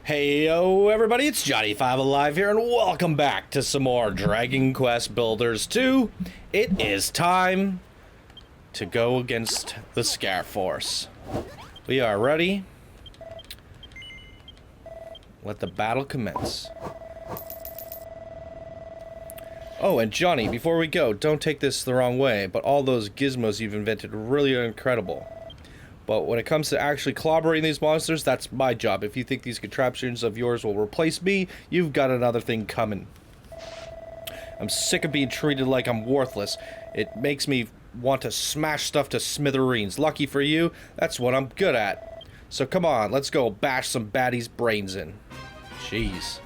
Hey yo everybody, it's Johnny5 Alive here and welcome back to some more Dragon Quest Builders 2. It is time to go against the Scare Force. We are ready. Let the battle commence. Oh, and Johnny, before we go, don't take this the wrong way, but all those gizmos you've invented really are incredible. But when it comes to actually clobbering these monsters, that's my job. If you think these contraptions of yours will replace me, you've got another thing coming. I'm sick of being treated like I'm worthless. It makes me want to smash stuff to smithereens. Lucky for you, that's what I'm good at. So come on, let's go bash some baddies' brains in. Jeez.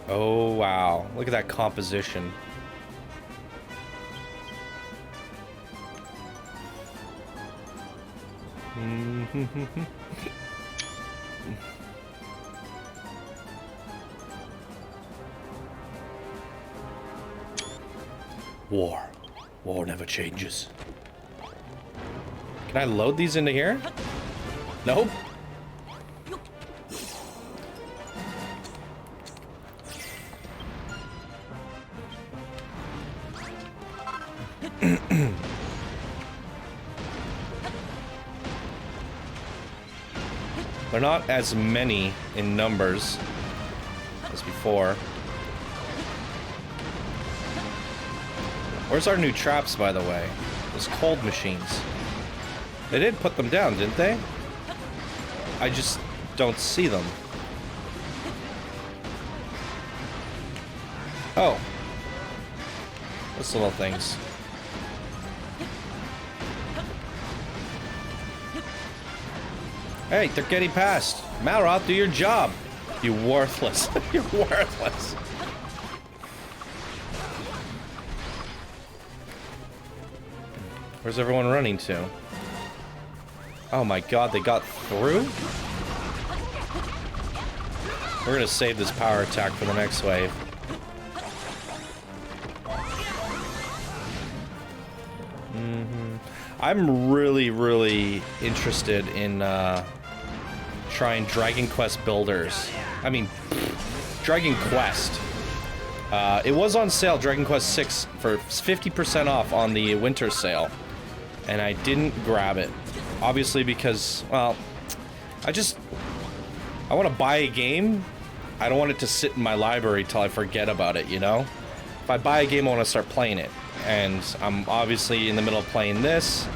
Oh wow, look at that composition. War never changes. Can I load these into here? Nope. They're not as many in numbers as before. Where's our new traps, by the way? Those cold machines. They did put them down, didn't they? I just don't see them. Oh. Those little things. Hey, they're getting past. Malroth, do your job. You worthless. You're worthless. Where's everyone running to? Oh my god, they got through? We're gonna save this power attack for the next wave. I'm really interested in trying Dragon Quest Builders. I mean, Dragon Quest. It was on sale, Dragon Quest 6, for 50% off on the winter sale. And I didn't grab it. Obviously because, well, I want to buy a game. I don't want it to sit in my library till I forget about it, you know? If I buy a game, I want to start playing it. And I'm obviously in the middle of playing this.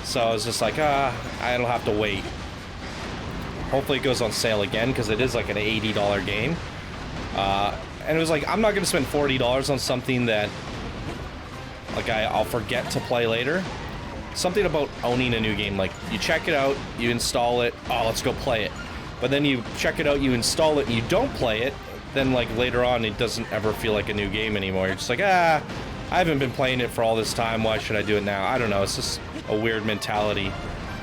So I was just like, I don't have to wait. Hopefully it goes on sale again, because it is like an $80 game. And it was like, I'm not going to spend $40 on something that like I'll forget to play later. Something about owning a new game, like you check it out, you install it, oh, let's go play it. But then you check it out, you install it, and you don't play it, then like later on it doesn't ever feel like a new game anymore. You're just like, I haven't been playing it for all this time, why should I do it now? I don't know, it's just a weird mentality.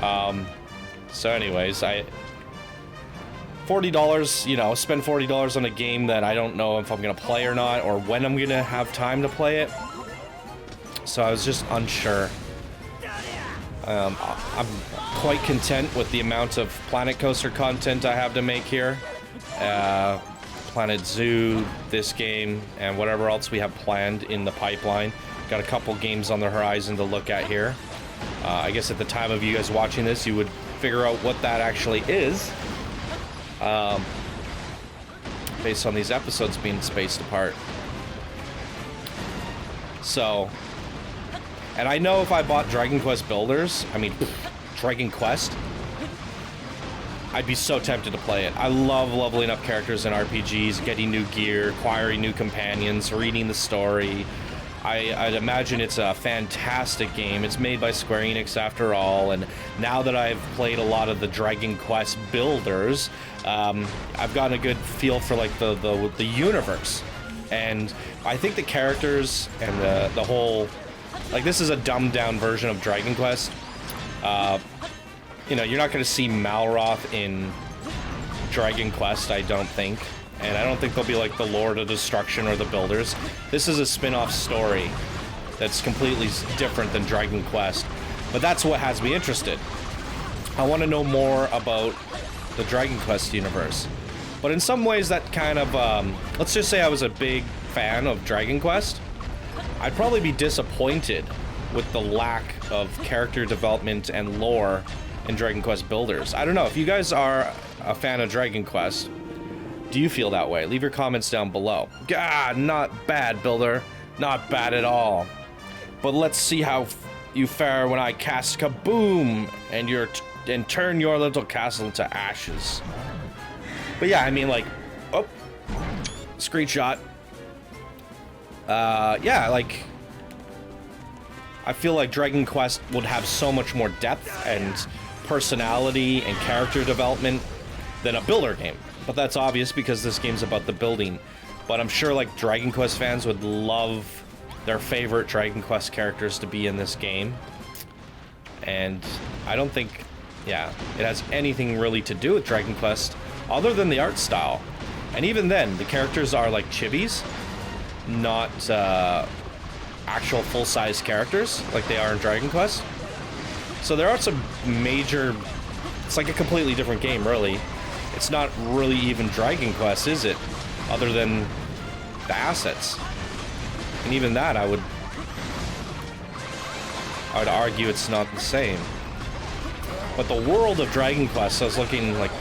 So anyways, $40, you know, spend $40 on a game that I don't know if I'm gonna play or not, or when I'm gonna have time to play it. So I was just unsure. I'm quite content with the amount of Planet Coaster content I have to make here. Planet Zoo, this game, and whatever else we have planned in the pipeline. Got a couple games on the horizon to look at here. I guess at the time of you guys watching this, you would figure out what that actually is. Based on these episodes being spaced apart. So, and I know if I bought Dragon Quest Builders, I mean, Dragon Quest, I'd be so tempted to play it. I love leveling up characters in RPGs, getting new gear, acquiring new companions, reading the story. I'd imagine it's a fantastic game. It's made by Square Enix after all, and now that I've played a lot of the Dragon Quest Builders, I've gotten a good feel for like the universe. And I think the characters and the whole, like, this is a dumbed down version of Dragon Quest. You know, you're not going to see Malroth in Dragon Quest, I don't think. And I don't think they'll be like the Lord of Destruction or the Builders. This is a spin-off story that's completely different than Dragon Quest. But that's what has me interested. I want to know more about the Dragon Quest universe. But in some ways that kind of, let's just say I was a big fan of Dragon Quest. I'd probably be disappointed with the lack of character development and lore in Dragon Quest Builders. I don't know, if you guys are a fan of Dragon Quest, do you feel that way? Leave your comments down below. God, not bad, Builder. Not bad at all. But let's see how you fare when I cast Kaboom and turn your little castle into ashes. But yeah, I mean, like, oh, screenshot. Yeah, like, I feel like Dragon Quest would have so much more depth and personality and character development than a builder game. But that's obvious because this game's about the building. But I'm sure, like, Dragon Quest fans would love their favorite Dragon Quest characters to be in this game. And I don't think, yeah, it has anything really to do with Dragon Quest other than the art style. And even then, the characters are like chibis, not actual full-size characters like they are in Dragon Quest. So there are some major... It's like a completely different game, really. It's not really even Dragon Quest, is it? Other than the assets. And even that, I would argue it's not the same. But the world of Dragon Quest, I was looking, like,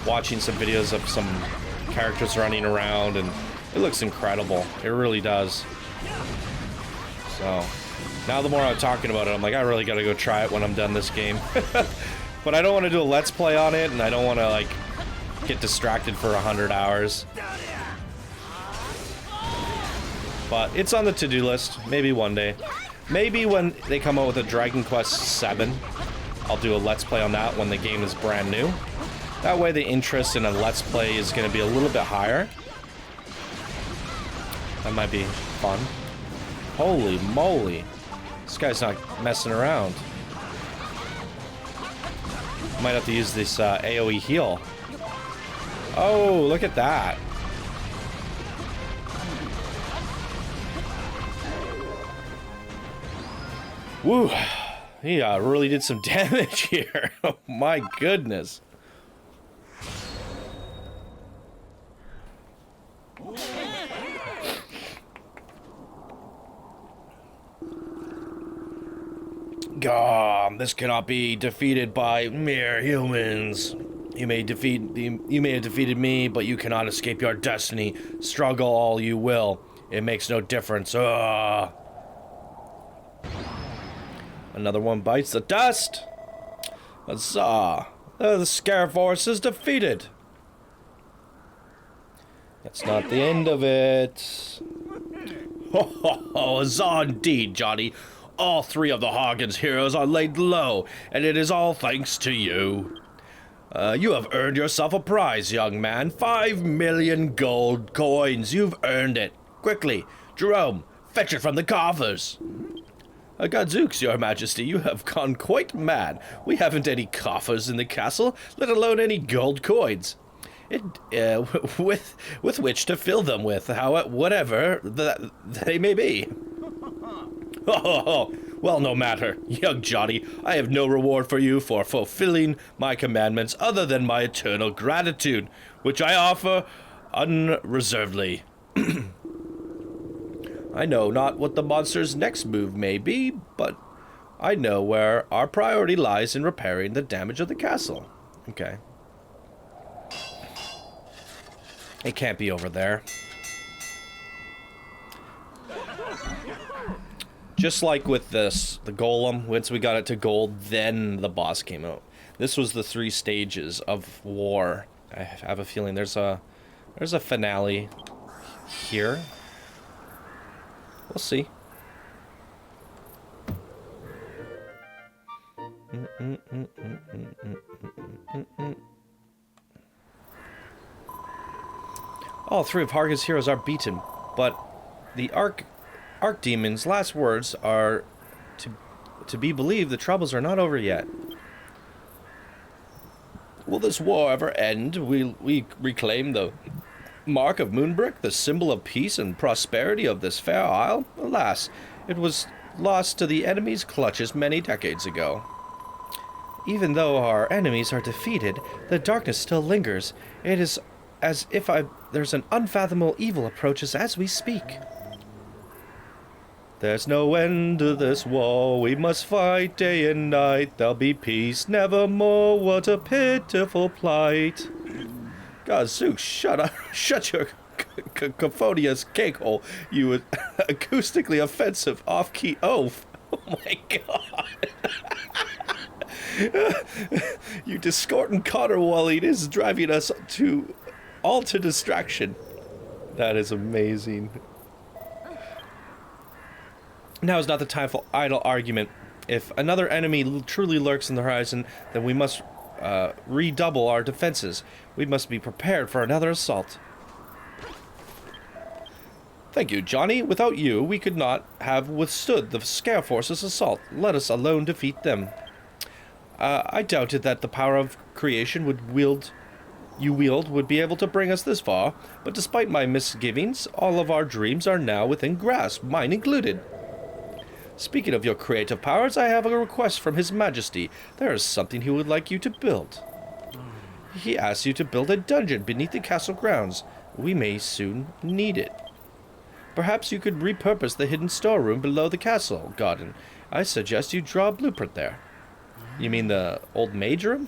watching some videos of some characters running around, and it looks incredible. It really does. So, now the more I'm talking about it, I'm like, I really gotta go try it when I'm done this game. But I don't want to do a let's play on it, and I don't want to, like, get distracted for 100 hours. But it's on the to-do list. Maybe one day. Maybe when they come out with a Dragon Quest 7, I'll do a let's play on that when the game is brand new. That way the interest in a let's play is going to be a little bit higher. That might be fun. Holy moly. This guy's not messing around. Might have to use this AoE heal. Oh, look at that. Woo. He really did some damage here. Oh my goodness. God, this cannot be defeated by mere humans. You may have defeated me, but you cannot escape your destiny. Struggle all you will. It makes no difference. Another one bites the dust. Huzzah. The Scare Force is defeated. That's not the end of it. Ho ho ho, huzzah indeed, Johnny. All 3 of the Hagen's heroes are laid low, and it is all thanks to you. You have earned yourself a prize, young man. 5 million gold coins. You've earned it. Quickly, Jerome, fetch it from the coffers. Gadzooks, your majesty, you have gone quite mad. We haven't any coffers in the castle, let alone any gold coins. With which to fill them with, whatever they may be. Oh, well, no matter, young Johnny. I have no reward for you for fulfilling my commandments other than my eternal gratitude, which I offer unreservedly. I know not what the monster's next move may be, but I know where our priority lies in repairing the damage of the castle. Okay. It can't be over there. Just like with this, the golem, once we got it to gold, then the boss came out. This was the 3 stages of war. I have a feeling there's a finale here. We'll see. All 3 of Harga's heroes are beaten, but the Archdemon's last words are to be believed. The troubles are not over yet. Will this war ever end? Will we reclaim the mark of Moonbrooke, the symbol of peace and prosperity of this fair isle? Alas, it was lost to the enemy's clutches many decades ago. Even though our enemies are defeated, the darkness still lingers. It is as if there's an unfathomable evil approaches as we speak. There's no end to this war, we must fight day and night. There'll be peace nevermore, what a pitiful plight. God, Zeus, shut up, shut your cacophonious cakehole, you acoustically offensive off-key oaf. Oh my god. You discordant Connerwalling is driving us all to distraction. That is amazing. Now is not the time for idle argument. If another enemy truly lurks in the horizon, then we must redouble our defenses. We must be prepared for another assault. Thank you, Johnny. Without you, we could not have withstood the Scare Force's assault. Let us alone defeat them. I doubted that the power of creation you wield would be able to bring us this far, but despite my misgivings, all of our dreams are now within grasp, mine included. Speaking of your creative powers, I have a request from His Majesty. There is something he would like you to build. He asks you to build a dungeon beneath the castle grounds. We may soon need it. Perhaps you could repurpose the hidden storeroom below the castle garden. I suggest you draw a blueprint there. You mean the old mage room?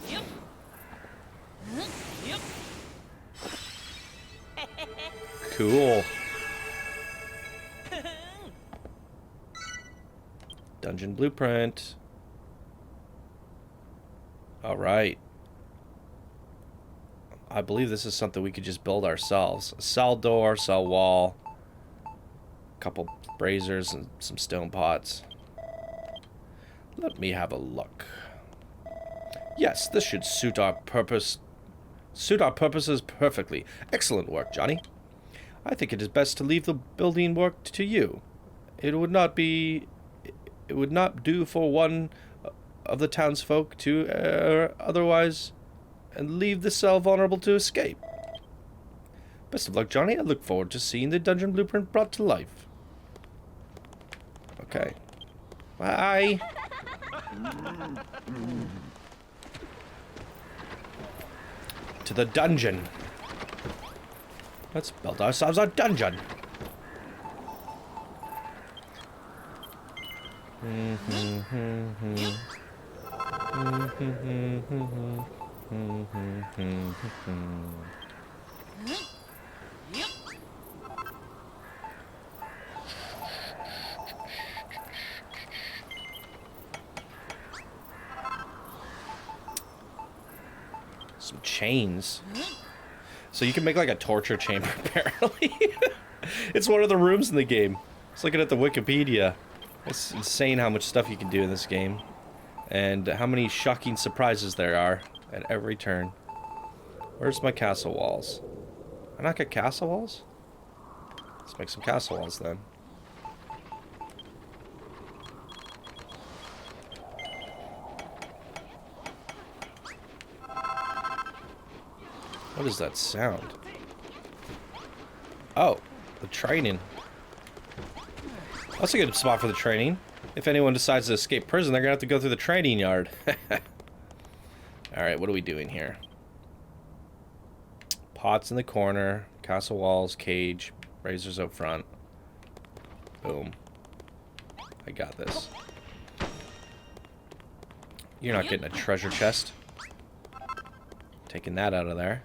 Cool. Dungeon blueprint. Alright. I believe this is something we could just build ourselves. A cell door, cell wall, a couple braziers, and some stone pots. Let me have a look. Yes, this should suit our purposes perfectly. Excellent work, Johnny. I think it is best to leave the building work to you. It would not do for one of the townsfolk to otherwise and leave the cell vulnerable to escape. Best of luck, Johnny. I look forward to seeing the dungeon blueprint brought to life. Okay. Bye. To the dungeon. Let's build ourselves a dungeon. Some chains. So you can make like a torture chamber, apparently. It's one of the rooms in the game. Just looking at the Wikipedia. It's insane how much stuff you can do in this game. And how many shocking surprises there are at every turn. Where's my castle walls? I not get castle walls? Let's make some castle walls then. What is that sound? Oh, the training. That's a good spot for the training. If anyone decides to escape prison, they're gonna have to go through the training yard. Alright, what are we doing here? Pots in the corner, castle walls, cage, razors up front. Boom. I got this. You're not getting a treasure chest. Taking that out of there.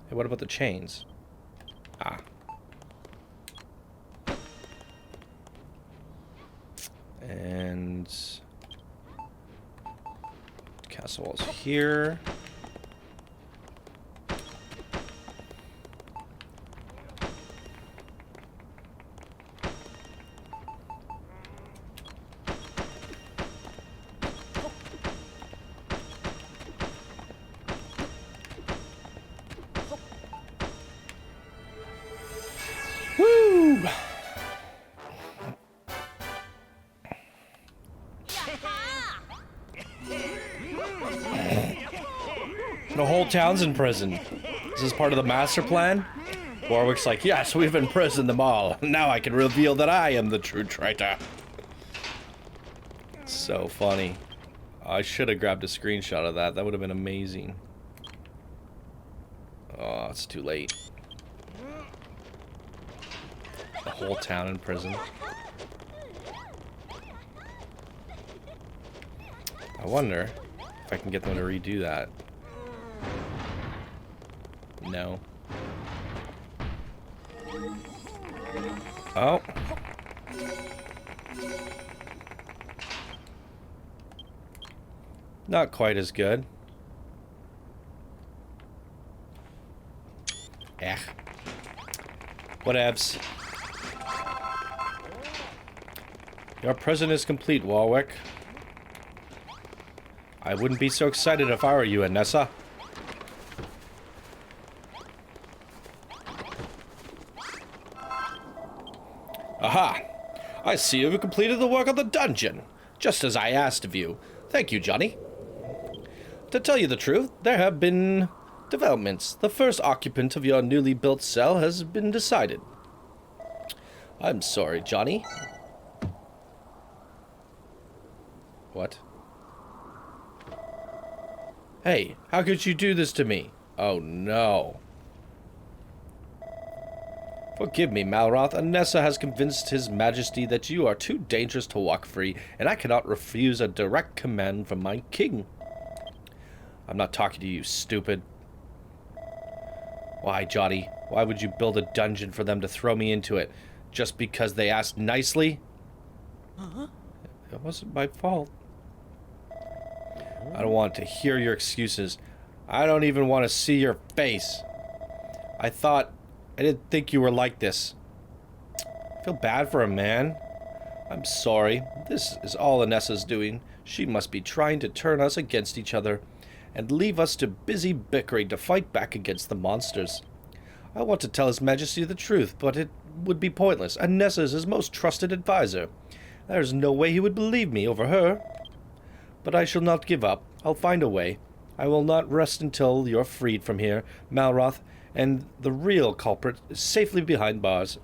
Hey, what about the chains? Ah. And castle walls here. Woo! The whole town's in prison. Is this part of the master plan? Warwick's like, yes, we've imprisoned them all. Now I can reveal that I am the true traitor. So funny. I should have grabbed a screenshot of that. That would have been amazing. Oh, it's too late. The whole town in prison. I wonder if I can get them to redo that. No. Oh. Not quite as good. Eh. Whatevs. Your prison is complete, Warwick. I wouldn't be so excited if I were you, Anessa. Aha! I see you've completed the work of the dungeon, just as I asked of you. Thank you, Johnny. To tell you the truth, there have been developments. The first occupant of your newly built cell has been decided. I'm sorry, Johnny. What? Hey, how could you do this to me? Oh, no. Forgive me, Malroth. Anessa has convinced His Majesty that you are too dangerous to walk free, and I cannot refuse a direct command from my king. I'm not talking to you, stupid. Why, Johnny? Why would you build a dungeon for them to throw me into it? Just because they asked nicely? It wasn't my fault. I don't want to hear your excuses. I don't even want to see your face. I didn't think you were like this. I feel bad for him, man. I'm sorry. This is all Anessa's doing. She must be trying to turn us against each other and leave us to busy bickering to fight back against the monsters. I want to tell His Majesty the truth, but it would be pointless. Anessa is his most trusted advisor. There's no way he would believe me over her. But I shall not give up. I'll find a way. I will not rest until you're freed from here, Malroth, and the real culprit is safely behind bars.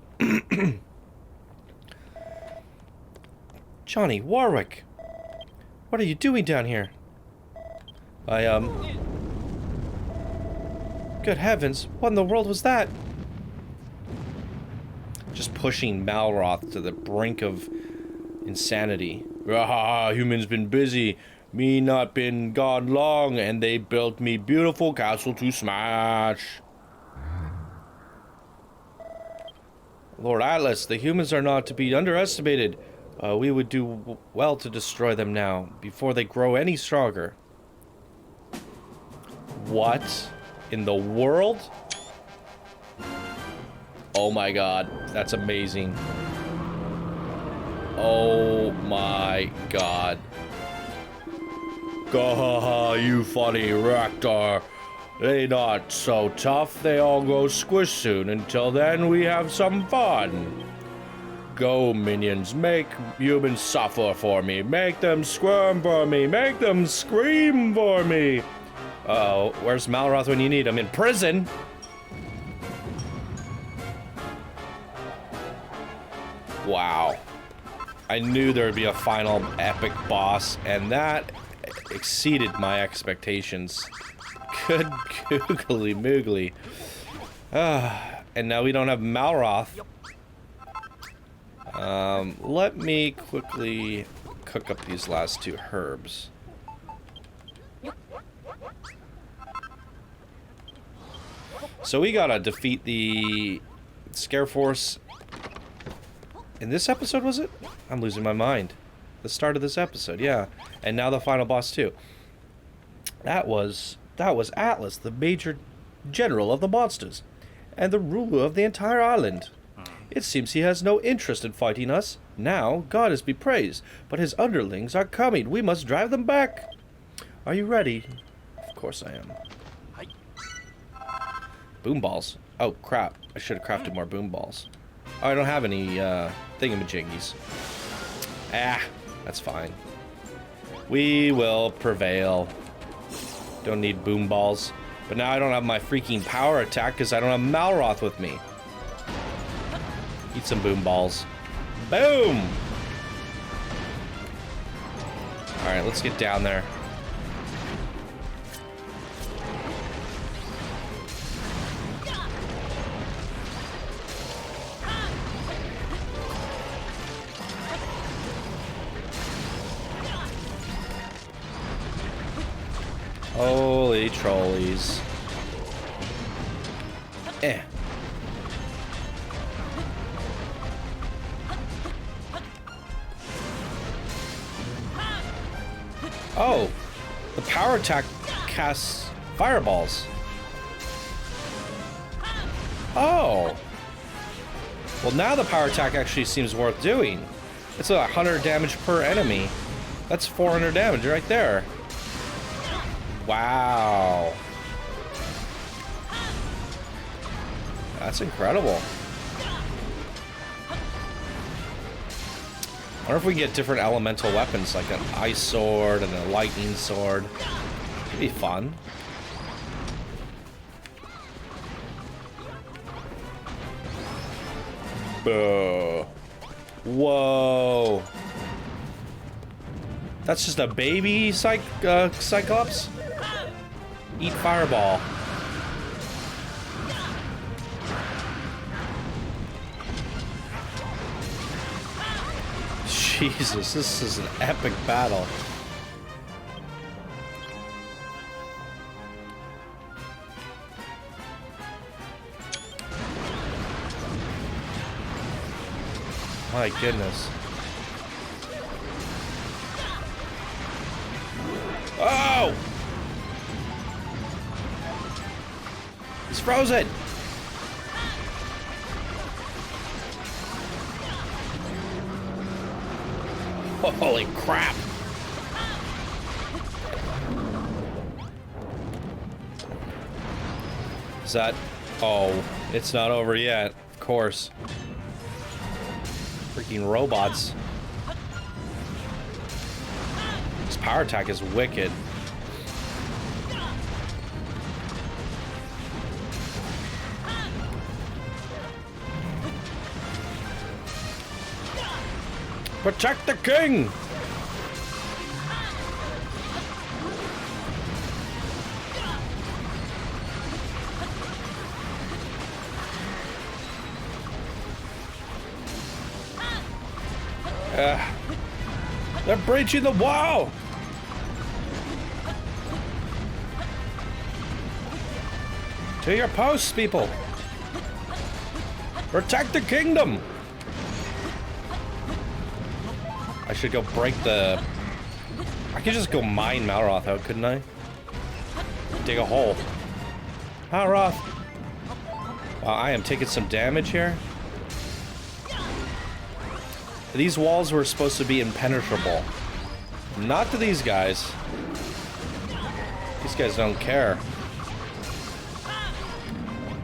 Johnny, Warwick! What are you doing down here? Good heavens, what in the world was that? Just pushing Malroth to the brink of insanity. Ah, humans been busy. Me not been gone long, and they built me beautiful castle to smash. Lord Atlas, the humans are not to be underestimated. We would do well to destroy them now, before they grow any stronger. What in the world? Oh my god, that's amazing. Oh my god. Gahaha, you funny Raktar. They not so tough, they all go squish soon. Until then, we have some fun. Go, minions, make humans suffer for me. Make them squirm for me. Make them scream for me. Uh-oh, where's Malroth when you need him? In prison? Wow. I knew there would be a final epic boss, and that exceeded my expectations. Good googly moogly. And now we don't have Malroth. Let me quickly cook up these last two herbs. So we gotta defeat the Scare Force in this episode, was it? I'm losing my mind. The start of this episode, yeah. And now the final boss too. That was Atlas, the major general of the monsters, and the ruler of the entire island. It seems he has no interest in fighting us. Now, God is be praised, but his underlings are coming. We must drive them back. Are you ready? Of course I am. Boom balls. Oh, crap. I should have crafted more boom balls. Oh, I don't have any thingamajiggies. Ah, that's fine. We will prevail. Don't need boom balls. But now I don't have my freaking power attack because I don't have Malroth with me. Eat some boom balls. Boom! Alright, let's get down there. Holy trolleys. Eh. Oh, the power attack casts fireballs. Oh. Well, now the power attack actually seems worth doing. It's 100 damage per enemy. That's 400 damage right there. Wow. That's incredible. I wonder if we can get different elemental weapons, like an ice sword and a lightning sword. It'd be fun. Whoa. That's just a baby Cyclops? Eat fireball. Jesus, this is an epic battle. My goodness. Oh! He's frozen! Holy crap! Is that... Oh, it's not over yet. Of course. Freaking robots. This power attack is wicked. Protect the king! They're breaching the wall! To your posts, people! Protect the kingdom! I should go break the... I could just go mine Malroth out, couldn't I? Dig a hole. Malroth! Wow, I am taking some damage here. These walls were supposed to be impenetrable. Not to these guys. These guys don't care.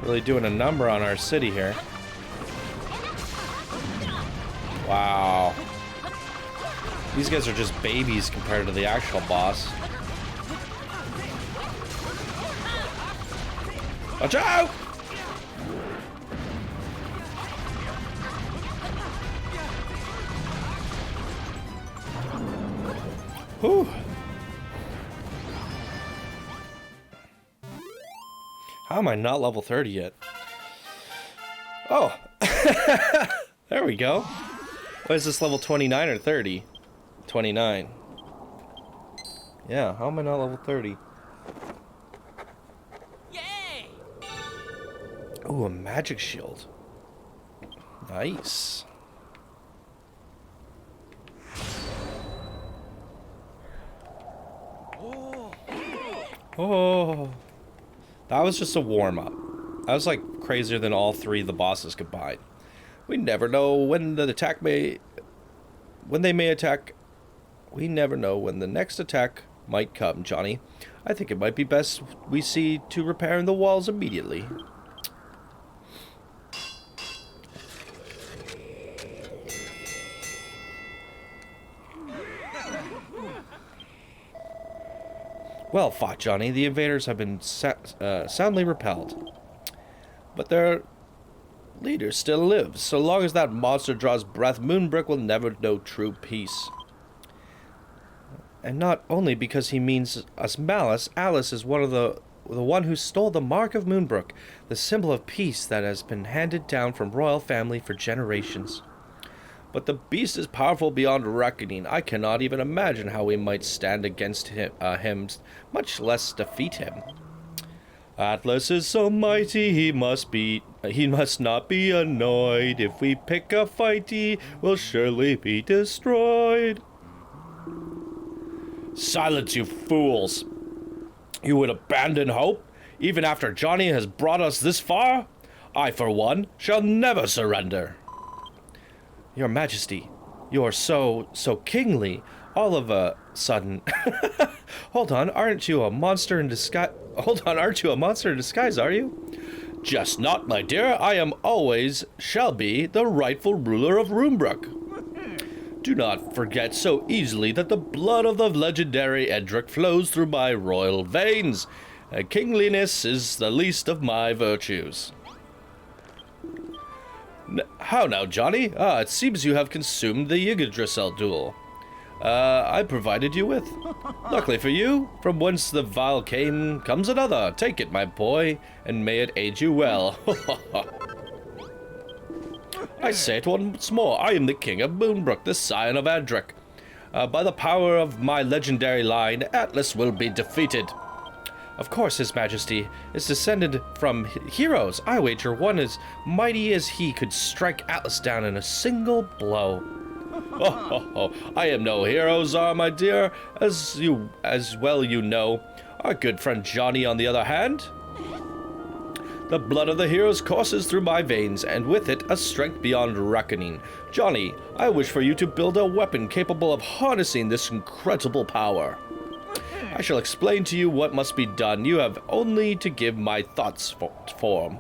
Really doing a number on our city here. Wow. These guys are just babies compared to the actual boss. Watch out! Whew. How am I not level 30 yet? Oh. There we go. What is this, level 29 or 30? 29. Yeah, how am I not level 30? Yay! Ooh, a magic shield. Nice. Oh, that was just a warm-up. That was like crazier than all three of the bosses combined. We never know when the attack may... When they may attack... We never know when the next attack might come, Johnny. I think it might be best we see to repairing the walls immediately. Well fought, Johnny. The invaders have been soundly repelled. But their leader still lives. So long as that monster draws breath, Moonbrooke will never know true peace. And not only because he means us malice, Alice is the one who stole the mark of Moonbrooke, the symbol of peace that has been handed down from royal family for generations. But the beast is powerful beyond reckoning. I cannot even imagine how we might stand against him, much less defeat him. Atlas is so mighty, he must not be annoyed. If we pick a fight, he will surely be destroyed. Silence, you fools! You would abandon hope, even after Johnny has brought us this far? I, for one, shall never surrender. Your Majesty, you are so kingly, all of a sudden. Hold on, aren't you a monster in disguise? Are you? Just not, my dear. I am always, shall be, the rightful ruler of Moonbrooke. Do not forget so easily that the blood of the legendary Edric flows through my royal veins. Kingliness is the least of my virtues. How now, Johnny? It seems you have consumed the Yggdrasil duel. I provided you with. Luckily for you, from whence the vial came, comes another. Take it, my boy, and may it aid you well. I say it once more, I am the king of Moonbrooke, the scion of Edric. By the power of my legendary line, Atlas will be defeated. Of course, His Majesty is descended from heroes. I wager one as mighty as he could strike Atlas down in a single blow. I am no hero, Tsar, my dear, as well you know. Our good friend Johnny, on the other hand. The blood of the heroes courses through my veins, and with it a strength beyond reckoning. Johnny, I wish for you to build a weapon capable of harnessing this incredible power. I shall explain to you what must be done. You have only to give my thoughts form.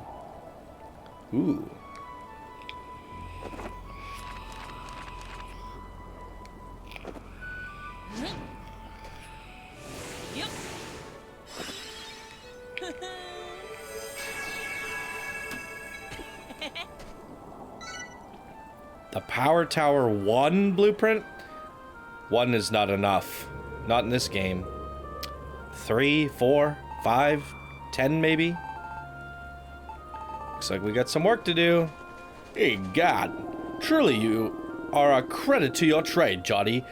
Ooh. The Power Tower 1 blueprint? 1 is not enough. Not in this game. 3, 4, 5, 10 maybe? Looks like we got some work to do. Hey, God. Truly you are a credit to your trade, Johnny.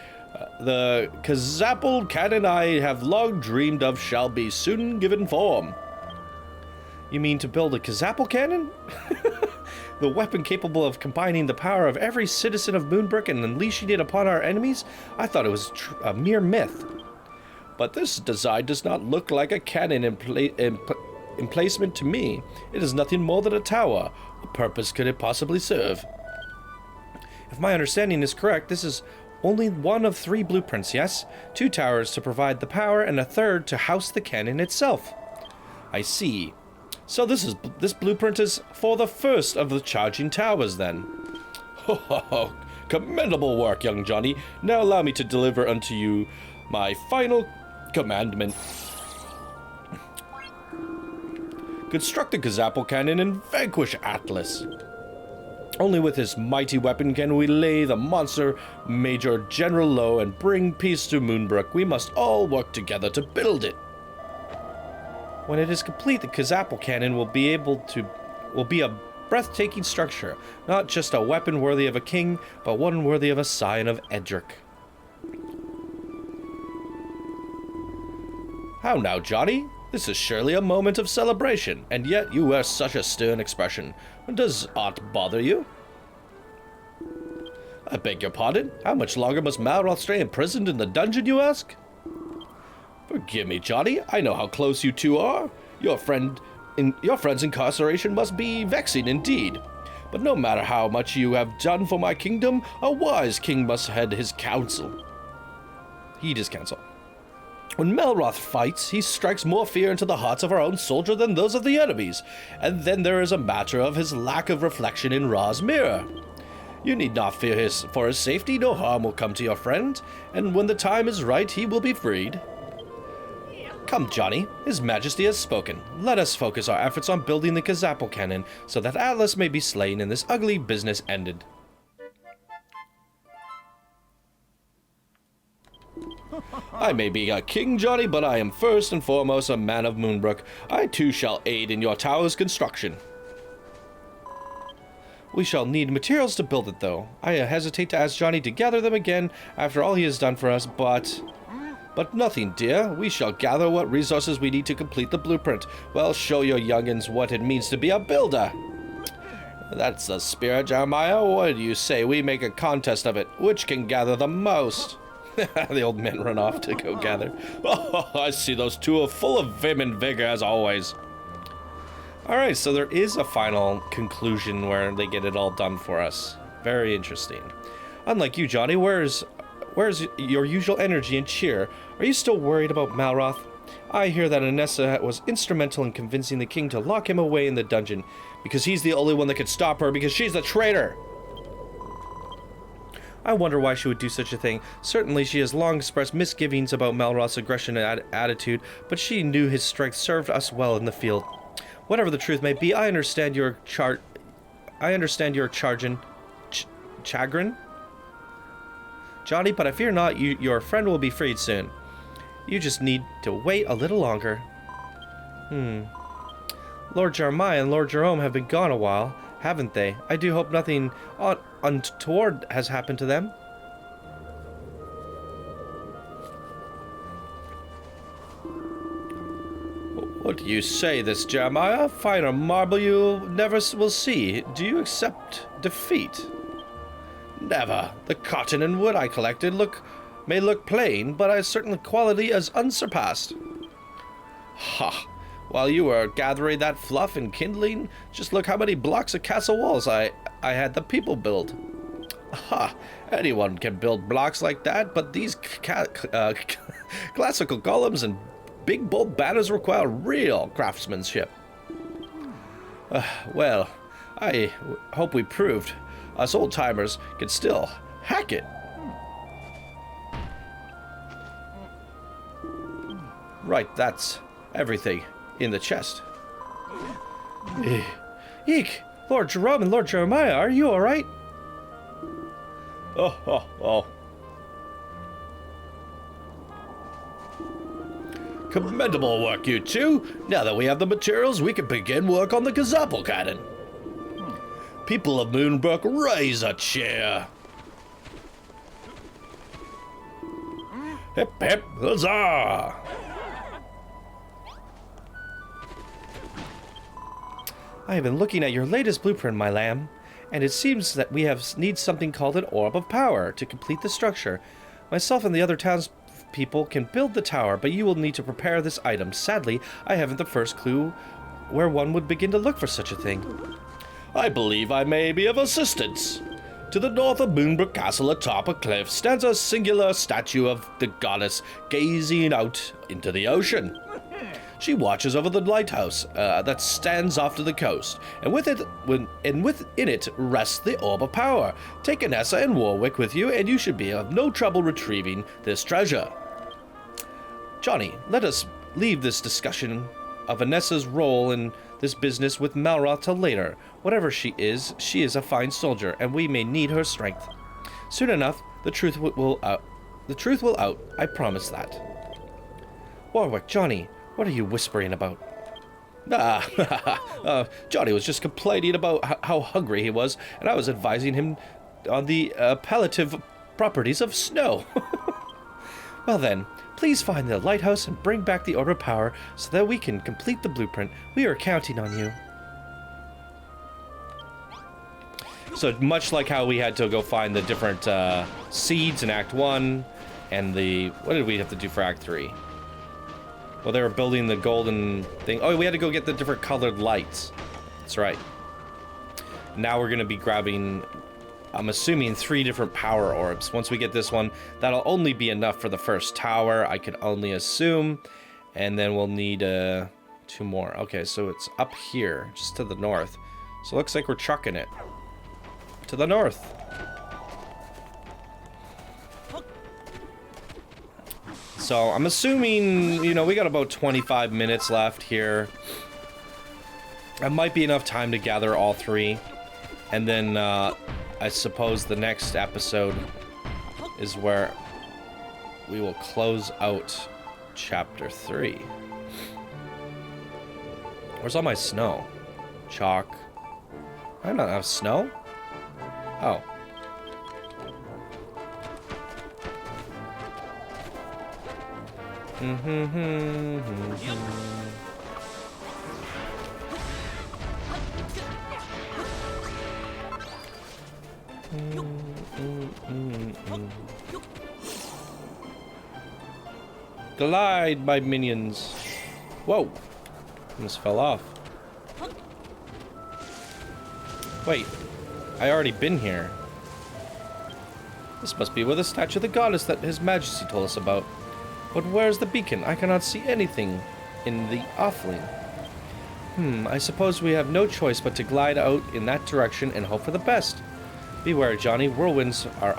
The Kazapple cannon I have long dreamed of shall be soon given form. You mean to build a Kazapple cannon? The weapon capable of combining the power of every citizen of Moonbrooke and unleashing it upon our enemies? I thought it was a mere myth. But this design does not look like a cannon emplacement to me. It is nothing more than a tower. What purpose could it possibly serve? If my understanding is correct, this is only one of 3 blueprints, yes? 2 towers to provide the power and a third to house the cannon itself. I see. So this blueprint is for the first of the charging towers, then. Ho ho ho! Commendable work, young Johnny. Now allow me to deliver unto you my final commandment. Construct the Kazapple cannon and vanquish Atlas. Only with this mighty weapon can we lay the monster Major General low and bring peace to Moonbrooke. We must all work together to build it. When it is complete, the Kazapple cannon will be a breathtaking structure, not just a weapon worthy of a king, but one worthy of a scion of Edric. How now, Johnny? This is surely a moment of celebration, and yet you wear such a stern expression. Does aught bother you? I beg your pardon? How much longer must Malroth stay imprisoned in the dungeon, you ask? Forgive me, Johnny. I know how close you two are. Your friend's incarceration must be vexing indeed. But no matter how much you have done for my kingdom, a wise king must heed his counsel. When Malroth fights, he strikes more fear into the hearts of our own soldiers than those of the enemies. And then there is a matter of his lack of reflection in Ra's mirror. You need not fear for his safety. No harm will come to your friend. And when the time is right, he will be freed. Come, Johnny. His Majesty has spoken. Let us focus our efforts on building the Kazapple cannon so that Atlas may be slain and this ugly business ended. I may be a king, Johnny, but I am first and foremost a man of Moonbrooke. I too shall aid in your tower's construction. We shall need materials to build it, though. I hesitate to ask Johnny to gather them again after all he has done for us, but nothing, dear. We shall gather what resources we need to complete the blueprint. Well, show your youngins what it means to be a builder. That's the spirit, Jeremiah. What do you say we make a contest of it? Which can gather the most? The old men run off to go gather. Oh, I see those two are full of vim and vigor, as always. Alright, so there is a final conclusion where they get it all done for us. Very interesting. Unlike you, Johnny, where's your usual energy and cheer? Are you still worried about Malroth? I hear that Anessa was instrumental in convincing the king to lock him away in the dungeon, because he's the only one that could stop her, because she's the traitor! I wonder why she would do such a thing. Certainly she has long expressed misgivings about Malroth's aggression and attitude, but she knew his strength served us well in the field. Whatever the truth may be, I understand your chagrin, Johnny, but I fear not. Your friend will be freed soon. You just need to wait a little longer. Lord Jeremiah and Lord Jerome have been gone a while, haven't they? I do hope nothing untoward has happened to them. What do you say this, Jeremiah? Finer marble you never will see. Do you accept defeat? Never. The cotton and wood I collected may look plain, but a certain quality is unsurpassed. Ha! While you were gathering that fluff and kindling, just look how many blocks of castle walls I had the people build. Ha! Anyone can build blocks like that, but these classical columns and big bold banners require real craftsmanship. Well, I hope we proved us old-timers can still hack it. Right, that's everything in the chest. Eek! Lord Jerome and Lord Jeremiah, are you alright? Oh. Commendable work, you two. Now that we have the materials, we can begin work on the Gazapple cannon. People of Moonbrooke, raise a cheer. Hip hip huzzah! I have been looking at your latest blueprint, my lamb, and it seems that we need something called an orb of power to complete the structure. Myself and the other townspeople can build the tower, but you will need to prepare this item. Sadly, I haven't the first clue where one would begin to look for such a thing. I believe I may be of assistance. To the north of Moonbrooke Castle atop a cliff stands a singular statue of the goddess gazing out into the ocean. She watches over the lighthouse that stands off to the coast, and within it rests the orb of power. Take Anessa and Warwick with you, and you should be of no trouble retrieving this treasure. Johnny, let us leave this discussion of Anessa's role in this business with Malroth till later. Whatever she is a fine soldier, and we may need her strength. Soon enough, the truth will out. The truth will out. I promise that. Warwick, Johnny, what are you whispering about? Johnny was just complaining about how hungry he was, and I was advising him on the palliative properties of snow. Well then, please find the lighthouse and bring back the orb of power so that we can complete the blueprint. We are counting on you. So much like how we had to go find the different seeds in Act 1, and what did we have to do for Act 3? Well, they were building the golden thing. Oh, we had to go get the different colored lights. That's right. Now we're going to be grabbing, I'm assuming, 3 different power orbs. Once we get this one, that'll only be enough for the first tower, I could only assume. And then we'll need 2 more. Okay, so it's up here, just to the north. So it looks like we're trucking it to the north. So I'm assuming, we got about 25 minutes left here. That might be enough time to gather all 3. And then I suppose the next episode is where we will close out chapter 3. Where's all my snow? Chalk. I don't have snow? Oh. Glide, my minions. Whoa. Almost fell off. Wait. I already been here. This must be where the statue of the goddess that His Majesty told us about. But where's the beacon? I cannot see anything in the offing. I suppose we have no choice but to glide out in that direction and hope for the best. Beware, Johnny. Whirlwinds are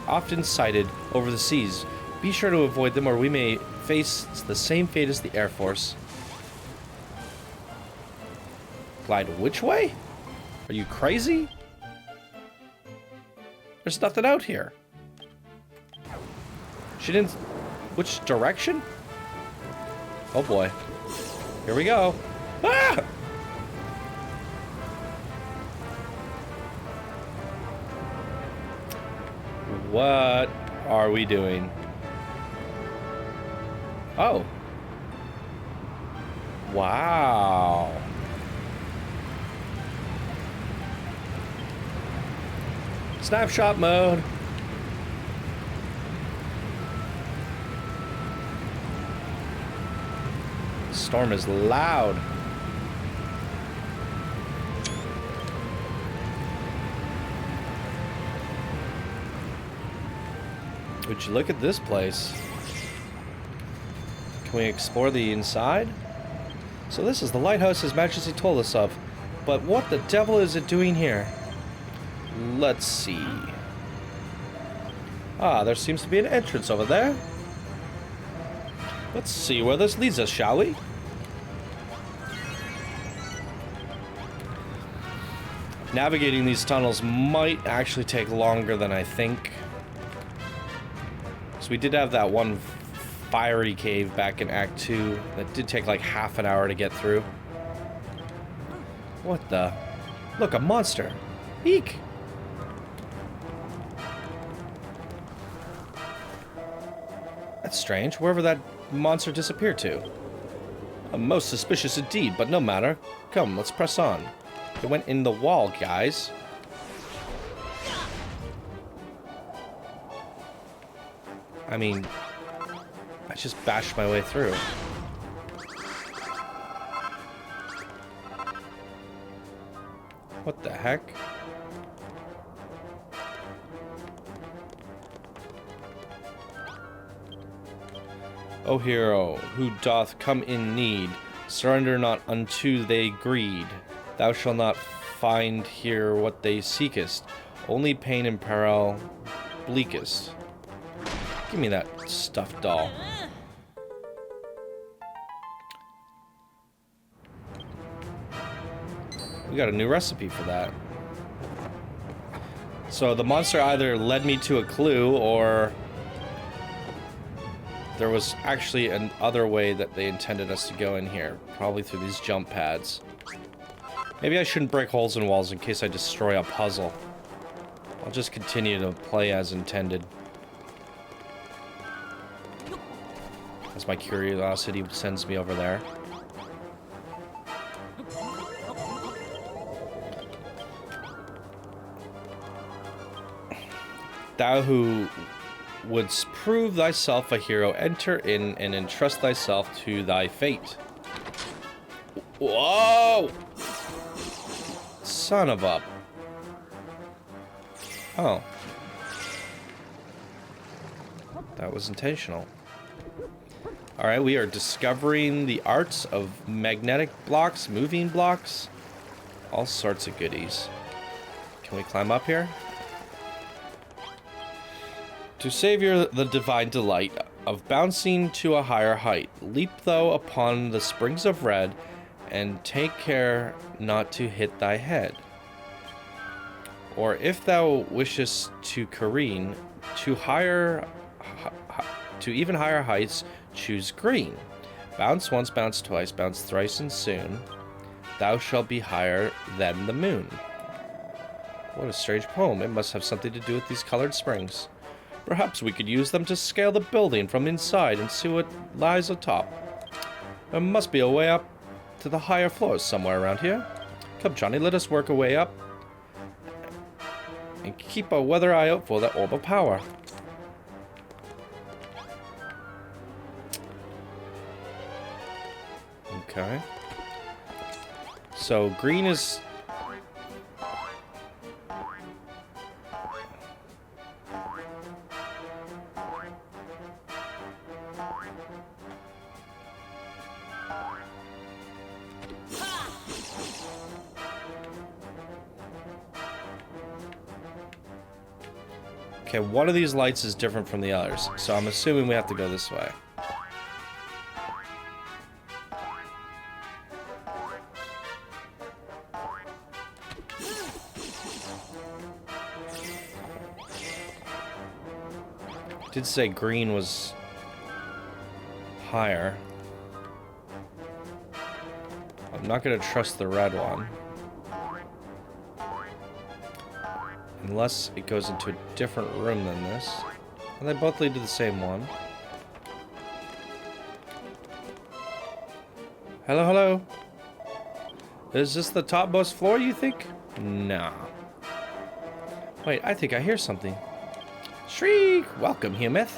often sighted over the seas. Be sure to avoid them or we may face the same fate as the Air Force. Glide which way? Are you crazy? There's nothing out here. She didn't... Which direction? Oh boy. Here we go. Ah! What are we doing? Oh. Wow. Snapshot mode. The storm is loud. Would you look at this place? Can we explore the inside? So this is the lighthouse His Majesty told us of. But what the devil is it doing here? Let's see. Ah, there seems to be an entrance over there. Let's see where this leads us, shall we? Navigating these tunnels might actually take longer than I think. So we did have that one fiery cave back in Act 2 that did take like half an hour to get through. What the? Look, a monster. Eek! That's strange. Wherever that monster disappeared to. Most suspicious indeed, but no matter. Come, let's press on. It went in the wall, guys. I mean, I just bashed my way through. What the heck? O hero, who doth come in need, surrender not unto they greed. Thou shalt not find here what they seekest, only pain and peril bleakest. Give me that stuffed doll. We got a new recipe for that. So the monster either led me to a clue or there was actually an other way that they intended us to go in here. Probably through these jump pads. Maybe I shouldn't break holes in walls in case I destroy a puzzle. I'll just continue to play as intended. As my curiosity sends me over there. Thou who wouldst prove thyself a hero, enter in and entrust thyself to thy fate. Whoa! Son of a... Oh. That was intentional. Alright, we are discovering the arts of magnetic blocks, moving blocks, all sorts of goodies. Can we climb up here? To savor the divine delight of bouncing to a higher height, leap thou upon the springs of red, and take care not to hit thy head. Or if thou wishest to careen to higher to even higher heights, choose green. Bounce once, bounce twice, bounce thrice, and soon thou shalt be higher than the moon. What a strange poem. It must have something to do with these colored springs. Perhaps we could use them to scale the building from inside and see what lies atop. There must be a way up to the higher floors somewhere around here. Come, Johnny, let us work our way up and keep a weather eye out for that orb of power. Okay. So green is... Okay, one of these lights is different from the others, so I'm assuming we have to go this way. Did say green was higher. I'm not gonna trust the red one. Unless it goes into a different room than this. And they both lead to the same one. Hello, hello. Is this the topmost floor, you think? Nah. Wait, I think I hear something. Shriek! Welcome, Humith.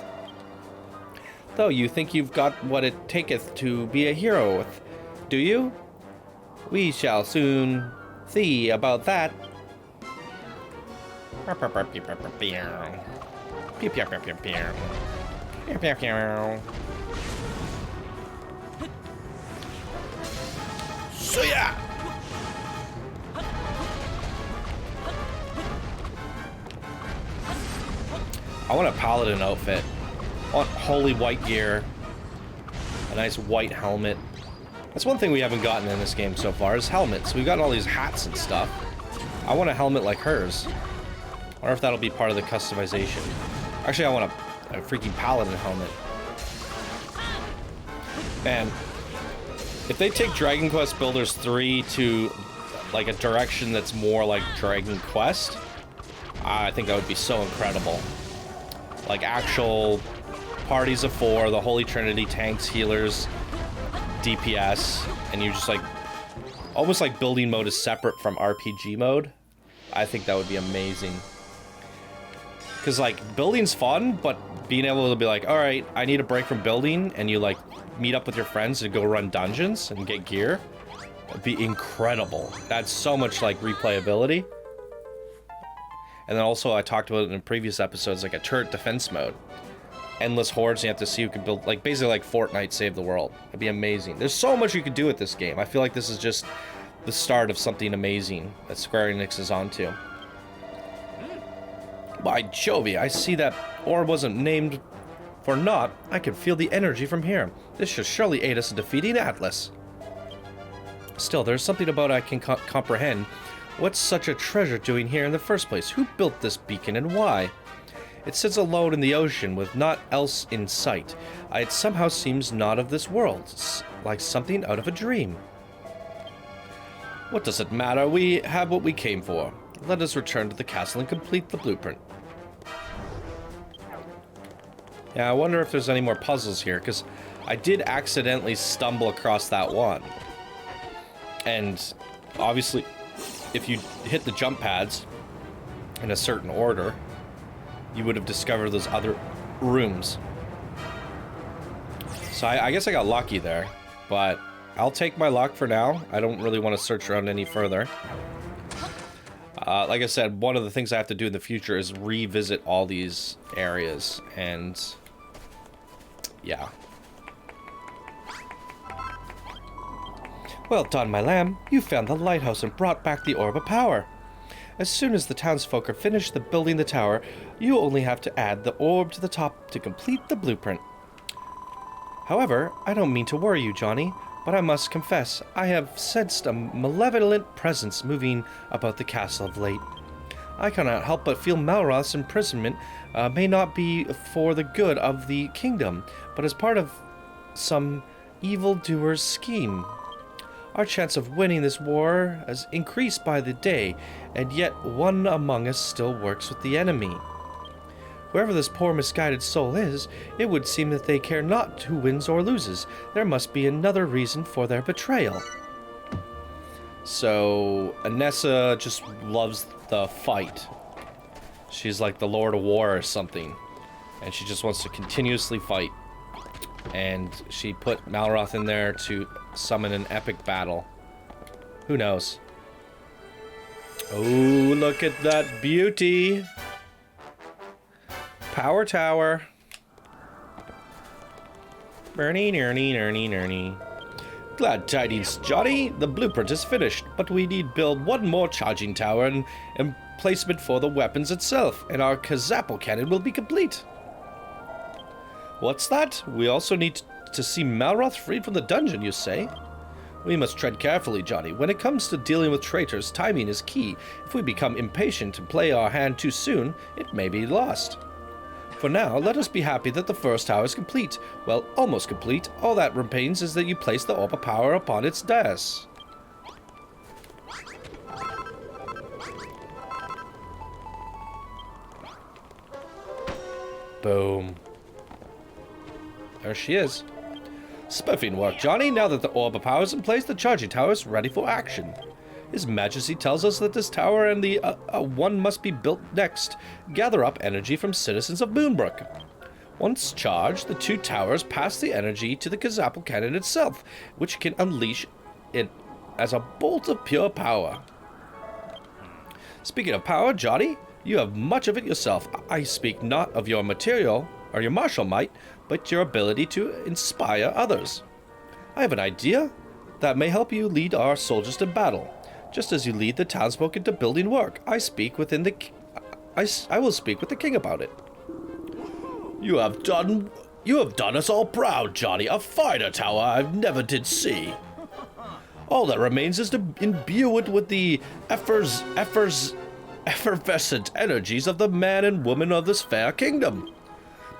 Though you think you've got what it taketh to be a hero, do you? We shall soon see about that. So yeah. I want a paladin outfit. I want holy white gear. A nice white helmet. That's one thing we haven't gotten in this game so far is helmets. We've gotten all these hats and stuff. I want a helmet like hers. I wonder if that'll be part of the customization. Actually, I want a freaking paladin helmet. And if they take Dragon Quest Builders 3 to like a direction that's more like Dragon Quest, I think that would be so incredible. Like actual parties of 4, the Holy Trinity, tanks, healers, DPS, and you just like almost like building mode is separate from RPG mode. I think that would be amazing. Because like building's fun, but being able to be like, all right, I need a break from building, and you like meet up with your friends to go run dungeons and get gear, that'd be incredible. That's so much like replayability. And then also I talked about it in previous episodes, like a turret defense mode. Endless hordes, you have to see who can build, like basically like Fortnite Save the World. It'd be amazing. There's so much you could do with this game. I feel like this is just the start of something amazing that Square Enix is onto. By Jovie, I see that orb wasn't named for naught. I can feel the energy from here. This should surely aid us in defeating Atlas. Still, there's something about it I can comprehend. What's such a treasure doing here in the first place? Who built this beacon and why? It sits alone in the ocean with naught else in sight. It somehow seems not of this world, like something out of a dream. What does it matter? We have what we came for. Let us return to the castle and complete the blueprint. Yeah, I wonder if there's any more puzzles here, because I did accidentally stumble across that one. And obviously, if you hit the jump pads in a certain order, you would have discovered those other rooms. So I guess I got lucky there, but I'll take my luck for now. I don't really want to search around any further. Like I said, one of the things I have to do in the future is revisit all these areas, and yeah. Well done, my lamb. You found the lighthouse and brought back the orb of power. As soon as the townsfolk are finished building the tower, you only have to add the orb to the top to complete the blueprint. However, I don't mean to worry you, Johnny, but I must confess, I have sensed a malevolent presence moving about the castle of late. I cannot help but feel Malroth's imprisonment may not be for the good of the kingdom, but as part of some evildoer's scheme. Our chance of winning this war has increased by the day, and yet one among us still works with the enemy. Whoever this poor misguided soul is, it would seem that they care not who wins or loses. There must be another reason for their betrayal. So, Anessa just loves the fight. She's like the Lord of War or something. And she just wants to continuously fight. And she put Malroth in there to summon an epic battle. Who knows? Oh, look at that beauty! Power tower. Bernie, nerny, nerny, nerny. Glad tidings, Johnny. The blueprint is finished, but we need build one more charging tower and emplacement for the weapons itself, and our Kazapple cannon will be complete. What's that? We also need to see Malroth freed from the dungeon, you say? We must tread carefully, Johnny. When it comes to dealing with traitors, timing is key. If we become impatient and play our hand too soon, it may be lost. For now, let us be happy that the first tower is complete. Well, almost complete. All that remains is that you place the orb of power upon its dais. Boom. There she is. Spiffing work, Johnny. Now that the orb of power is in place, the charging tower is ready for action. His Majesty tells us that this tower and the one must be built next. Gather up energy from citizens of Moonbrooke. Once charged, the two towers pass the energy to the Kazapple cannon itself, which can unleash it as a bolt of pure power. Speaking of power, Johnny, you have much of it yourself. I speak not of your material or your martial might, but your ability to inspire others. I have an idea that may help you lead our soldiers to battle. Just as you lead the townsfolk into building work, I will speak with the king about it. You have done us all proud, Johnny. A finer tower I've never did see. All that remains is to imbue it with the effervescent energies of the man and woman of this fair kingdom.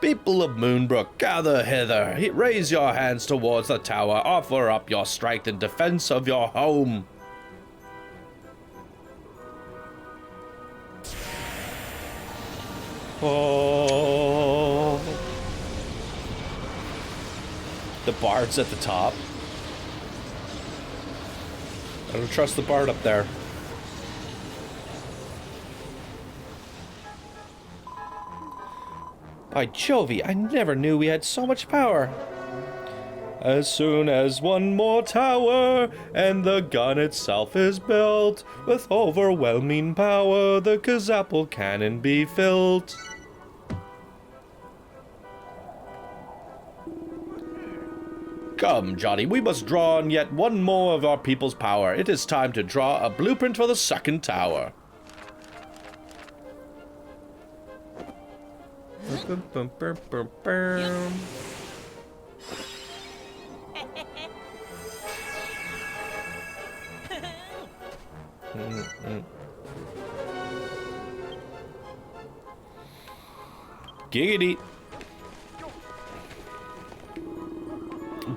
People of Moonbrooke, gather hither. Raise your hands towards the tower. Offer up your strength in defense of your home. Oh. The bard's at the top. I don't trust the bard up there. By Jove, I never knew we had so much power. As soon as one more tower and the gun itself is built, with overwhelming power the Kazapple cannon be filled. Come, Johnny, we must draw on yet one more of our people's power. It is time to draw a blueprint for the second tower. Giggity.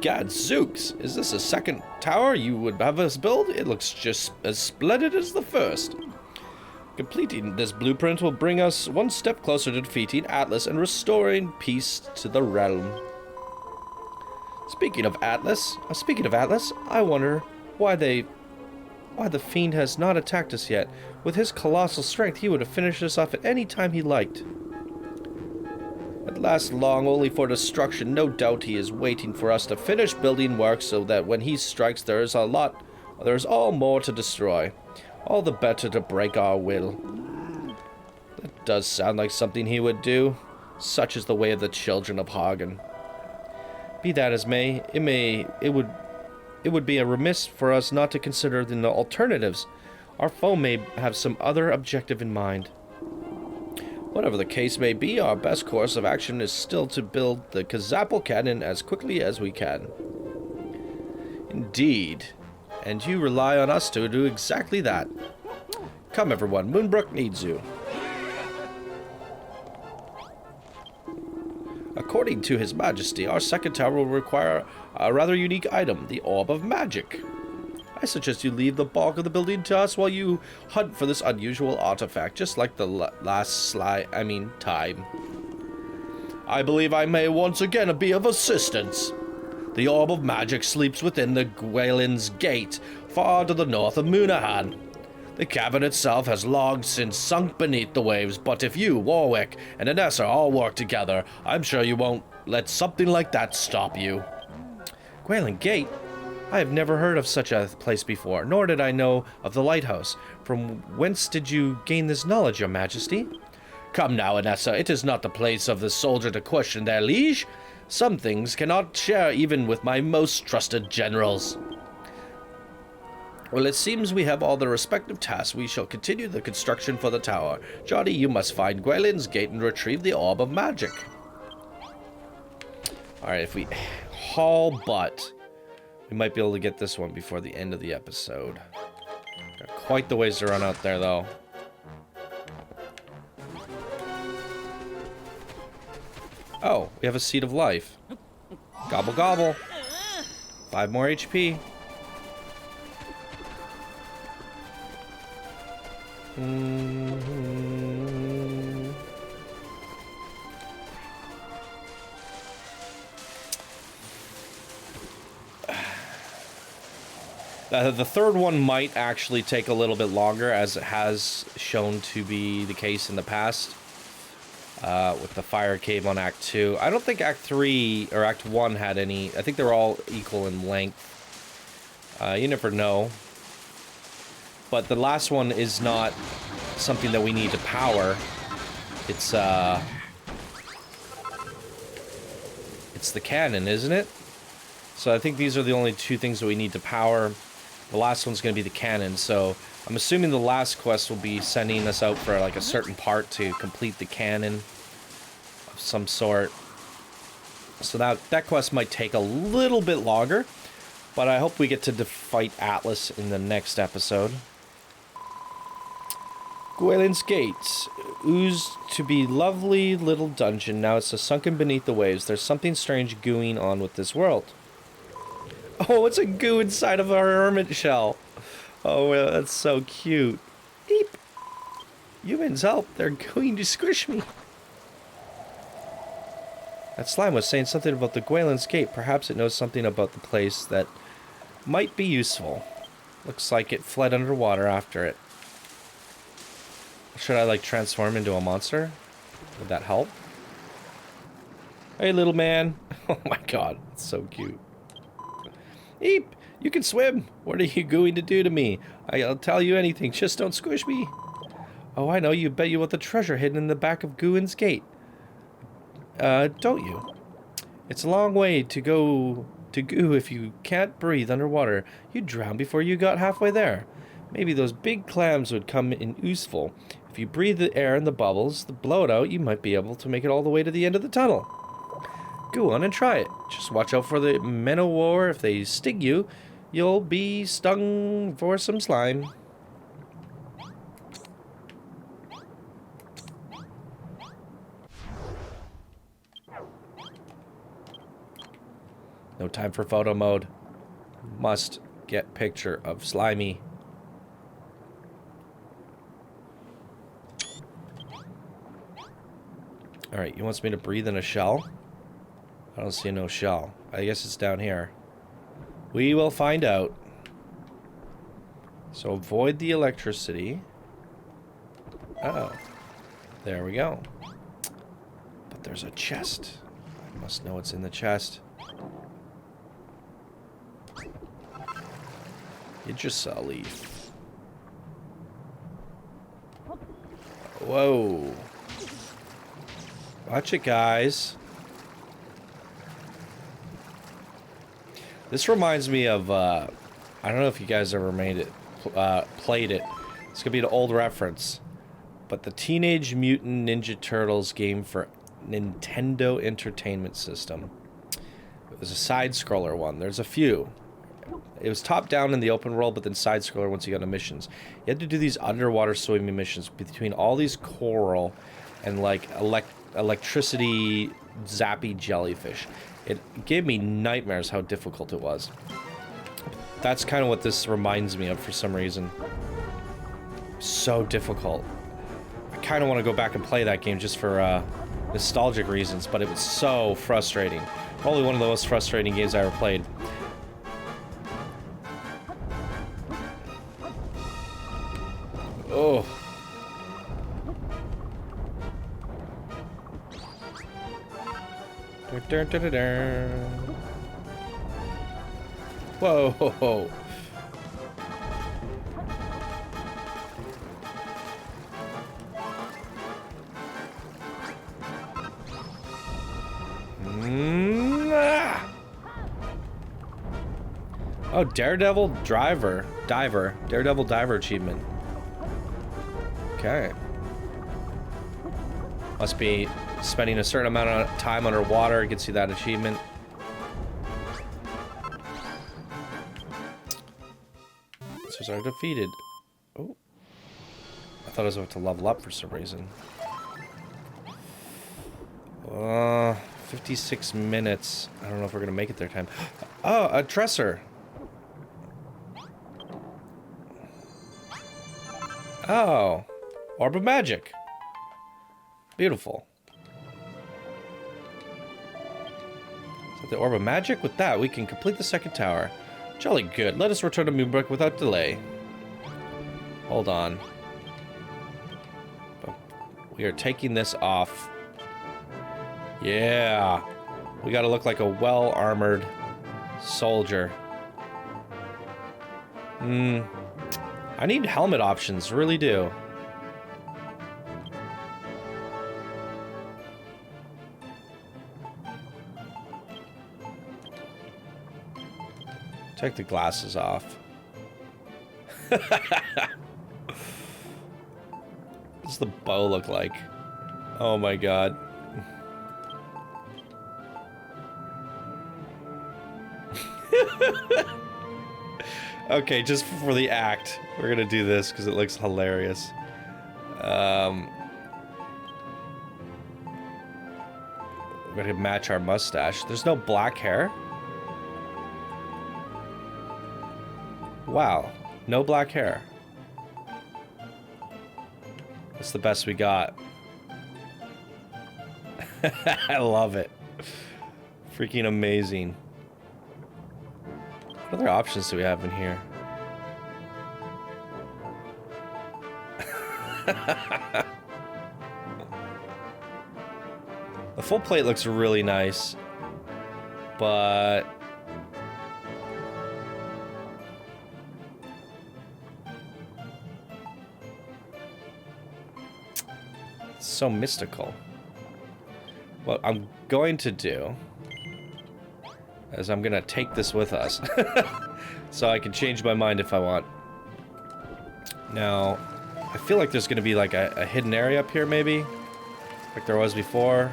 Gadzooks, is this a second tower you would have us build? It looks just as splendid as the first. Completing this blueprint will bring us one step closer to defeating Atlas and restoring peace to the realm. Speaking of Atlas, I wonder why the fiend has not attacked us yet. With his colossal strength, he would have finished us off at any time he liked. At last long only for destruction, no doubt he is waiting for us to finish building work so that when he strikes there is all more to destroy. All the better to break our will. That does sound like something he would do. Such is the way of the children of Hagen. Be that as may, it would be a remiss for us not to consider the alternatives. Our foe may have some other objective in mind. Whatever the case may be, our best course of action is still to build the Kazapple cannon as quickly as we can. Indeed. And you rely on us to do exactly that. Come, everyone. Moonbrooke needs you. According to His Majesty, our second tower will require a rather unique item, the Orb of Magic. I suggest you leave the bulk of the building to us while you hunt for this unusual artifact, just like the last time. I believe I may once again be of assistance. The Orb of Magic sleeps within the Gwaelin's Gate, far to the north of Moonahan. The cavern itself has long since sunk beneath the waves, but if you, Warwick, and Inessa all work together, I'm sure you won't let something like that stop you. Gwaelin Gate? I have never heard of such a place before, nor did I know of the lighthouse. From whence did you gain this knowledge, Your Majesty? Come now, Inessa, it is not the place of the soldier to question their liege. Some things cannot share even with my most trusted generals. Well, it seems we have all the respective tasks. We shall continue the construction for the tower. Johnny, you must find Gwaelin's Gate and retrieve the Orb of Magic. Alright, if we haul butt, we might be able to get this one before the end of the episode. Got quite the ways to run out there, though. Oh, we have a Seed of Life. Gobble, gobble. 5 more HP. The third one might actually take a little bit longer, as it has shown to be the case in the past with the fire cave on Act 2. I don't think Act 3 or Act 1 had any. I think they were all equal in length. You never know. But the last one is not something that we need to power. It's the cannon, isn't it? So I think these are the only two things that we need to power. The last one's going to be the cannon, so I'm assuming the last quest will be sending us out for like a certain part to complete the cannon of some sort. So that quest might take a little bit longer, but I hope we get to fight Atlas in the next episode. Gwaelin's Gate oozed to be lovely little dungeon. Now it's sunken beneath the waves. There's something strange gooing on with this world. Oh, it's a goo inside of our hermit shell. Oh, well, that's so cute. Eep. Humans, help. They're going to squish me. That slime was saying something about the Gwaelin's Gate. Perhaps it knows something about the place that might be useful. Looks like it fled underwater after it. Should I, like, transform into a monster? Would that help? Hey, little man. Oh my god, it's so cute. Eep! You can swim! What are you going to do to me? I'll tell you anything, just don't squish me. Oh, I know, you bet you want the treasure hidden in the back of Gwaelin's Gate. Don't you? It's a long way to go to Goo if you can't breathe underwater. You'd drown before you got halfway there. Maybe those big clams would come in useful. If you breathe the air in the bubbles, blow it out, you might be able to make it all the way to the end of the tunnel. Go on and try it. Just watch out for the Menowar. If they sting you, you'll be stung for some slime. No time for photo mode. Must get picture of Slimy. Alright, he wants me to breathe in a shell? I don't see no shell. I guess it's down here. We will find out. So avoid the electricity. Uh-oh. There we go. But there's a chest. I must know what's in the chest. You just saw a leaf. Whoa. Watch it, guys. This reminds me of, I don't know if you guys ever played it. It's gonna be an old reference. But the Teenage Mutant Ninja Turtles game for Nintendo Entertainment System. It was a side-scroller one. There's a few. It was top down in the open world, but then side scroller once you got into missions. You had to do these underwater swimming missions between all these coral and like electricity zappy jellyfish. It gave me nightmares how difficult it was. That's kind of what this reminds me of for some reason. So difficult. I kind of want to go back and play that game just for nostalgic reasons, but it was so frustrating. Probably one of the most frustrating games I ever played. Oh. Whoa. Oh, Daredevil Diver achievement. Okay. Must be spending a certain amount of time underwater gets you that achievement. So are defeated. Oh. I thought I was about to level up for some reason. 56 minutes. I don't know if we're gonna make it there time. Oh, a dresser. Oh. Orb of magic. Beautiful. Is that the orb of magic? With that, we can complete the second tower. Jolly good. Let us return to Moonbrooke without delay. Hold on. We are taking this off. Yeah. We gotta look like a well-armored soldier. I need helmet options, really do. Take the glasses off. What does the bow look like? Oh my god. Okay, just for the act, we're gonna do this because it looks hilarious. We're gonna match our mustache. There's no black hair? Wow, no black hair. That's the best we got. I love it. Freaking amazing. What other options do we have in here? The full plate looks really nice, but it's so mystical. What I'm going to do is I'm gonna take this with us so I can change my mind if I want. Now, I feel like there's gonna be like a hidden area up here, maybe? Like there was before.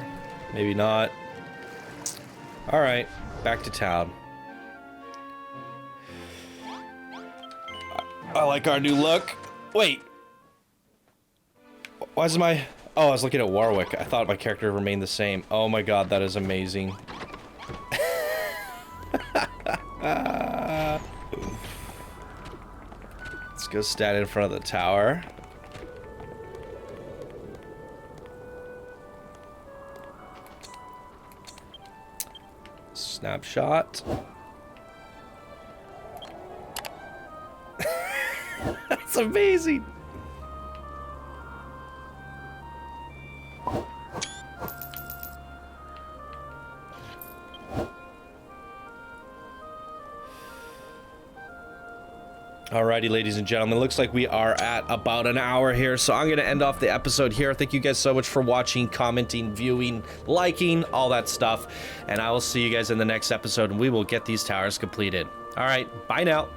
Maybe not. Alright, back to town. I like our new look. Wait. Why is my... Oh, I was looking at Warwick. I thought my character remained the same. Oh my god, that is amazing. Let's go stand in front of the tower. Snapshot. That's amazing. Alrighty, ladies and gentlemen, looks like we are at about an hour here, so I'm going to end off the episode here. Thank you guys so much for watching, commenting, viewing, liking, all that stuff, and I will see you guys in the next episode, and we will get these towers completed. Alright, bye now.